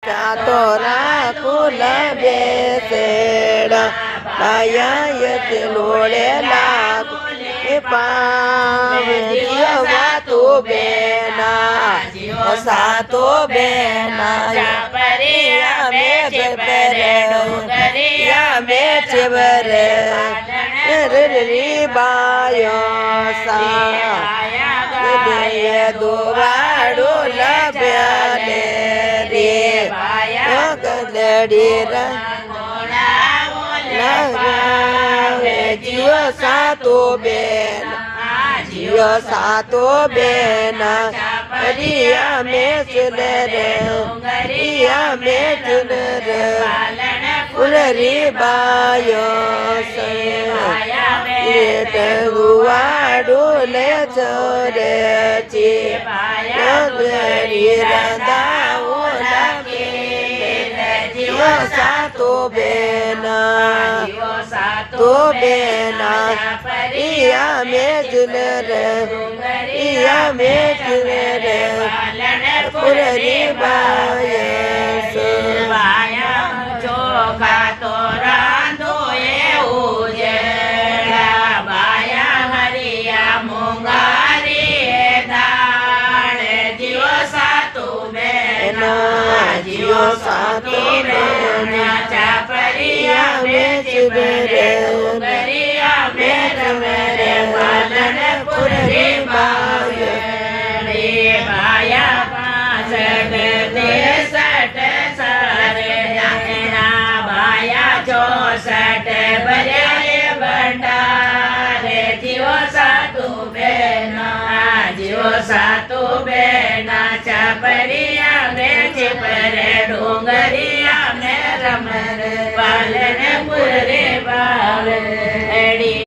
तोरा कुल बेसेड़ा लायत लोड़े लागू पावा तू बेना सातो बेना परिया में चबरे डोंगरिया में चबरे री बायो सा दुवाड़ू लब्याले रे गलड़ी रे जियो सातो बेना जियो सातो बेना रिया में चले रे रिया में चले रे फुलरी बायो से गुवाड़ू ले चोरे ची रंदाऊ लगे जियो सातो बेना रिया में चले रे रिया में चले रे फुलरी बायो से चोखा तो रांधो ये उजेड़ा बाया हरिया मुंगारी दाण जियो सातु बेना जियो सातु बेना चापरिया में चिबरे उगरिया में रमेरे पालन पुरी बाया रे बाया पासठ देसठ सारे चौसठ बजाए भंडारे जियो सातु बेना चापरिया में चिपरे डोंगरिया में रमर पालन पुरे